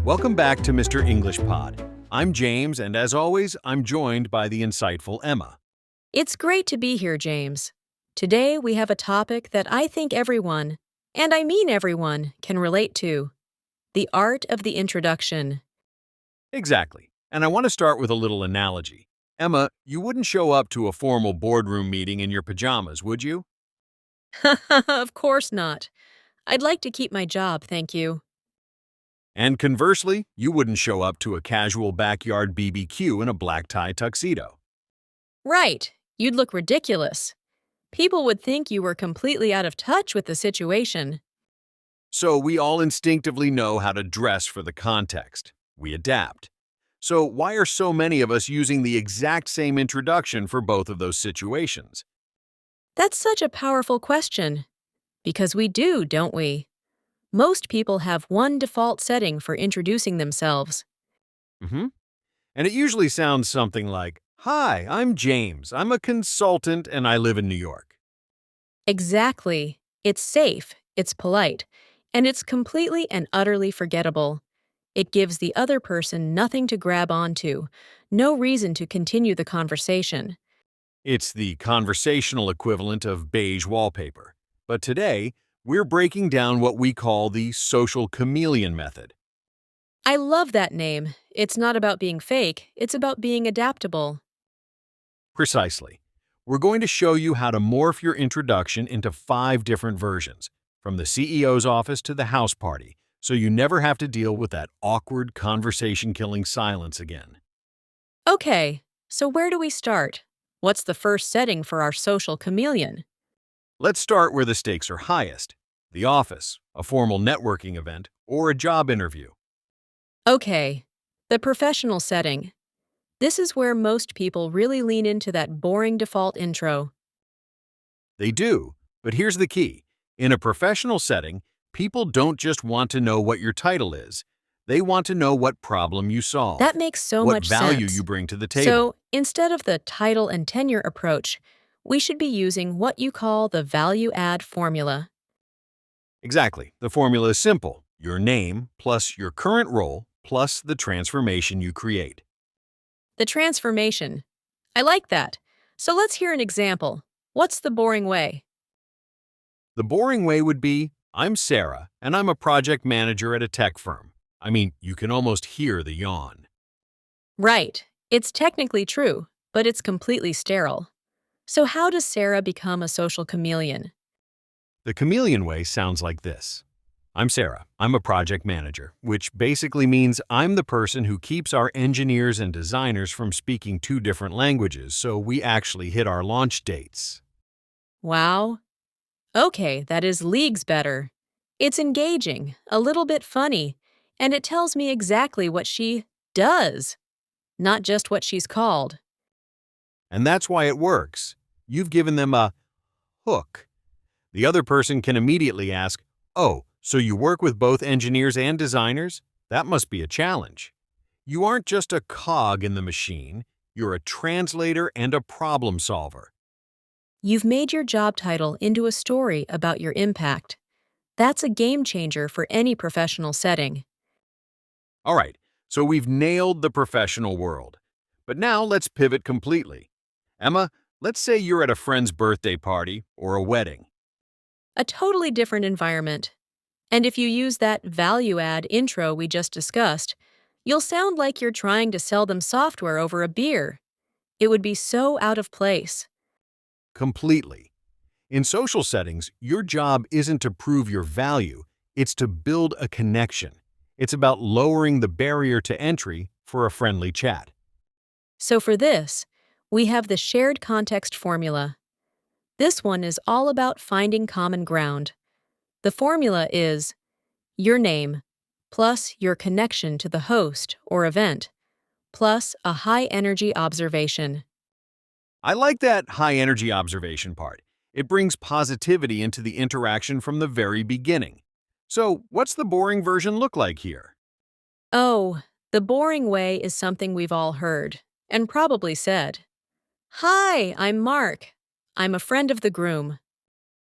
Welcome back to Mr. English Pod. I'm James, and as always, I'm joined by the insightful Emma. It's great to be here, James. Today we have a topic that I think everyone, and I mean everyone, can relate to: the art of the introduction. Exactly. And I want to start with a little analogy. Emma, you wouldn't show up to a formal boardroom meeting in your pajamas, would you? Of course not. I'd like to keep my job, thank you. And conversely, you wouldn't show up to a casual backyard BBQ in a black tie tuxedo. Right, you'd look ridiculous. People would think you were completely out of touch with the situation. So we all instinctively know how to dress for the context. We adapt. So why are so many of us using the exact same introduction for both of those situations? That's such a powerful question. Because we do, don't we? Most people have one default setting for introducing themselves. Mm-hmm. And it usually sounds something like, "Hi, I'm James. I'm a consultant and I live in New York." Exactly. It's safe, it's polite, and it's completely and utterly forgettable. It gives the other person nothing to grab onto, no reason to continue the conversation. It's the conversational equivalent of beige wallpaper. But today, we're breaking down what we call the social chameleon method. I love that name. It's not about being fake, it's about being adaptable. Precisely. We're going to show you how to morph your introduction into 5 different versions, from the CEO's office to the house party, so you never have to deal with that awkward conversation-killing silence again. Okay, so where do we start? What's the first setting for our social chameleon? Let's start where the stakes are highest: the office, a formal networking event, or a job interview. Okay, the professional setting. This is where most people really lean into that boring default intro. They do, but here's the key. In a professional setting, people don't just want to know what your title is. They want to know what problem you That solve, makes so what much value sense. you bring to the So, table. instead of the title and tenure approach, we should be using what you call the value add formula. Exactly. The formula is simple: your name plus your current role plus the transformation you create. The transformation. I like that. So let's hear an example. What's the boring way? The boring way would be, "I'm Sarah, and I'm a project manager at a tech firm." I mean, you can almost hear the yawn. Right. It's technically true, but it's completely sterile. So how does Sarah become a social chameleon? The chameleon way sounds like this. "I'm Sarah. I'm a project manager," which basically means I'm the person who keeps our engineers and designers from speaking 2 different languages so we actually hit our launch dates. Wow. Okay, that is leagues better. It's engaging, a little bit funny, and it tells me exactly what she does, not just what she's called. And that's why it works. You've given them a hook. The other person can immediately ask, "Oh, so you work with both engineers and designers? That must be a challenge." You aren't just a cog in the machine, you're a translator and a problem solver. You've made your job title into a story about your impact. That's a game changer for any professional setting. All right, so we've nailed the professional world. But now let's pivot completely. Emma, let's say you're at a friend's birthday party or a wedding. A totally different environment. And if you use that value add intro we just discussed, you'll sound like you're trying to sell them software over a beer. It would be so out of place. Completely. In social settings, your job isn't to prove your value, it's to build a connection. It's about lowering the barrier to entry for a friendly chat. So for this, we have the shared context formula. This one is all about finding common ground. The formula is your name plus your connection to the host or event plus a high-energy observation. I like that high energy observation part. It brings positivity into the interaction from the very beginning. So, what's the boring version look like here? Oh, the boring way is something we've all heard and probably said. Hi, I'm Mark. I'm a friend of the groom.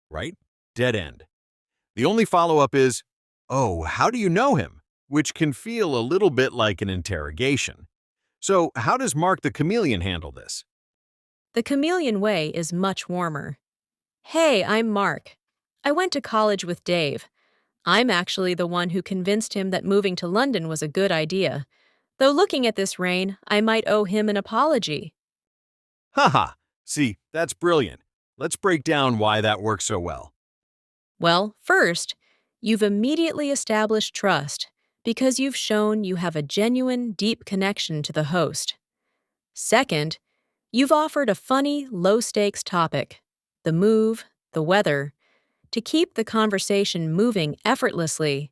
Right? Dead end. The only follow up is, "Oh, how do you know him?" which can feel a little bit like an interrogation. So, how does Mark the Chameleon handle this? The chameleon way is much warmer. Hey, I'm Mark. I went to college with Dave. I'm actually the one who convinced him that moving to London was a good idea. Though looking at this rain, I might owe him an apology. Haha, see, that's brilliant. Let's break down why that works so well. Well, first, you've immediately established trust because you've shown you have a genuine, deep connection to the host. Second, you've offered a funny, low stakes topic the move, the weather to keep the conversation moving effortlessly.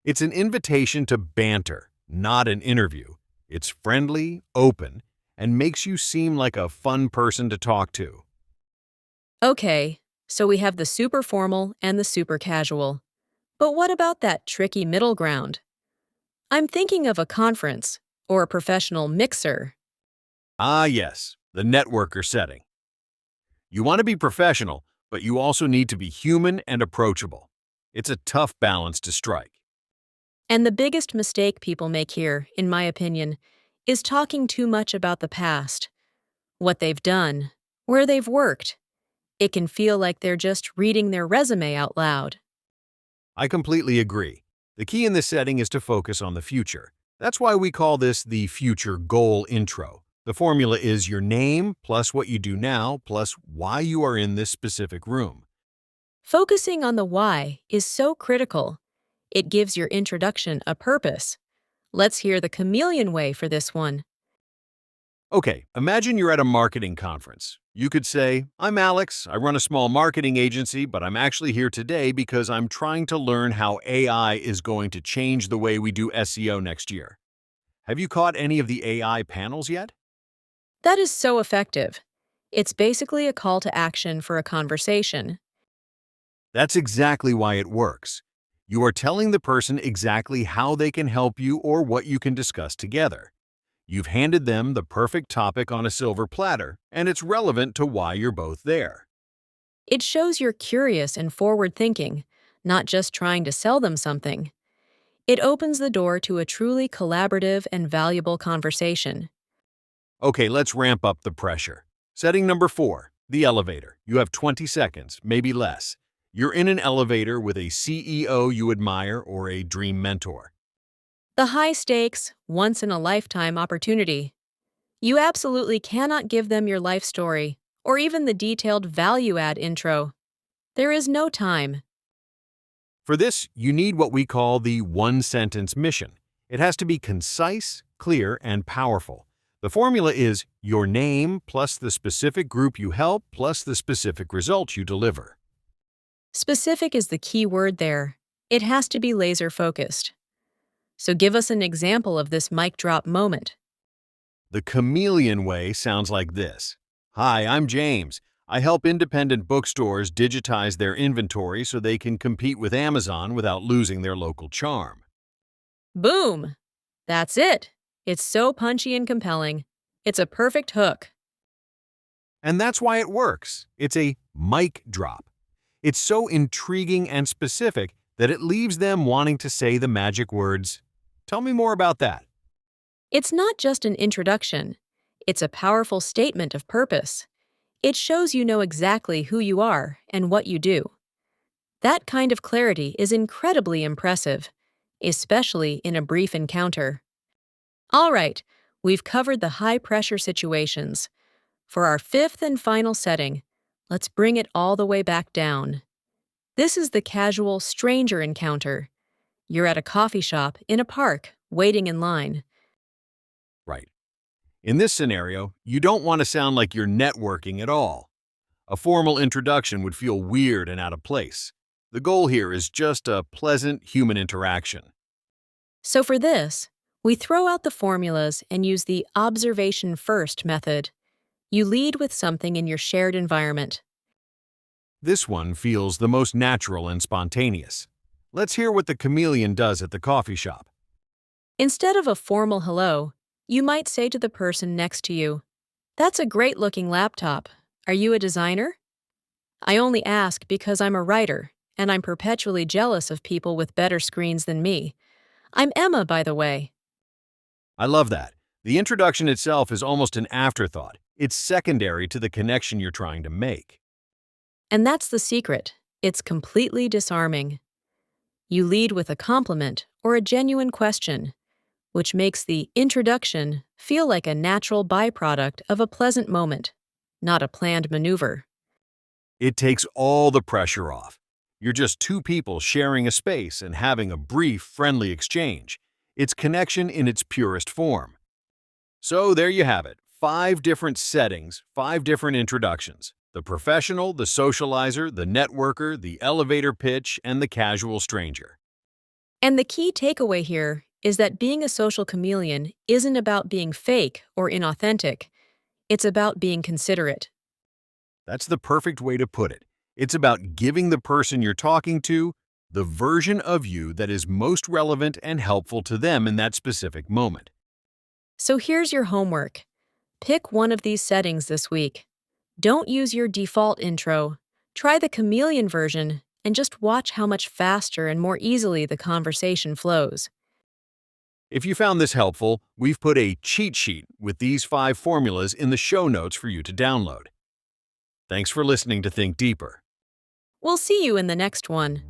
It's an invitation to banter, not an interview. It's friendly, open, and makes you seem like a fun person to talk to. Okay, so we have the super formal and the super casual. But what about that tricky middle ground? I'm thinking of a conference or a professional mixer. Ah, yes, the networker setting. You want to be professional, but you also need to be human and approachable. It's a tough balance to strike. And the biggest mistake people make here, in my opinion, is talking too much about the past, what they've done, where they've worked. It can feel like they're just reading their resume out loud. I completely agree. The key in this setting is to focus on the future. That's why we call this the future goal intro. The formula is your name plus what you do now plus why you are in this specific room. Focusing on the why is so critical. It gives your introduction a purpose. Let's hear the chameleon way for this one. Okay, imagine you're at a marketing conference. You could say, I'm Alex, I run a small marketing agency, but I'm actually here today because I'm trying to learn how AI is going to change the way we do SEO next year. Have you caught any of the AI panels yet? That is so effective. It's basically a call to action for a conversation. That's exactly why it works. You are telling the person exactly how they can help you or what you can discuss together. You've handed them the perfect topic on a silver platter, and it's relevant to why you're both there. It shows you're curious and forward thinking, not just trying to sell them something. It opens the door to a truly collaborative and valuable conversation. Okay, let's ramp up the pressure. Setting number 4, the elevator. You have 20 seconds, maybe less. You're in an elevator with a CEO you admire or a dream mentor. The high stakes, once in a lifetime opportunity. You absolutely cannot give them your life story or even the detailed value add intro. There is no time. For this, you need what we call the one-sentence mission. It has to be concise, clear, and powerful. The formula is your name plus the specific group you help plus the specific result you deliver. Specific is the key word there. It has to be laser focused. So give us an example of this mic drop moment. The chameleon way sounds like this. Hi, I'm James. I help independent bookstores digitize their inventory so they can compete with Amazon without losing their local charm. Boom! That's it. It's so punchy and compelling. It's a perfect hook. And that's why it works. It's a mic drop. It's so intriguing and specific that it leaves them wanting to say the magic words. Tell me more about that. It's not just an introduction. It's a powerful statement of purpose. It shows you know exactly who you are and what you do. That kind of clarity is incredibly impressive, especially in a brief encounter. All right, we've covered the high-pressure situations. For our fifth and final setting, let's bring it all the way back down. This is the casual stranger encounter. You're at a coffee shop, in a park, waiting in line. Right. In this scenario, you don't want to sound like you're networking at all. A formal introduction would feel weird and out of place. The goal here is just a pleasant human interaction. So for this, we throw out the formulas and use the observation first method. You lead with something in your shared environment. This one feels the most natural and spontaneous. Let's hear what the chameleon does at the coffee shop. Instead of a formal hello, you might say to the person next to you, "That's a great-looking laptop. Are you a designer?" I only ask because I'm a writer, and I'm perpetually jealous of people with better screens than me. I'm Emma, by the way. I love that. The introduction itself is almost an afterthought. It's secondary to the connection you're trying to make. And that's the secret. It's completely disarming. You lead with a compliment or a genuine question, which makes the introduction feel like a natural byproduct of a pleasant moment, not a planned maneuver. It takes all the pressure off. You're just two people sharing a space and having a brief, friendly exchange. It's connection in its purest form. So there you have it. 5 different settings, 5 different introductions. The professional, the socializer, the networker, the elevator pitch, and the casual stranger. And the key takeaway here is that being a social chameleon isn't about being fake or inauthentic. It's about being considerate. That's the perfect way to put it. It's about giving the person you're talking to the version of you that is most relevant and helpful to them in that specific moment. So here's your homework. Pick one of these settings this week. Don't use your default intro. Try the chameleon version and just watch how much faster and more easily the conversation flows. If you found this helpful, we've put a cheat sheet with these 5 formulas in the show notes for you to download. Thanks for listening to Think Deeper. We'll see you in the next one.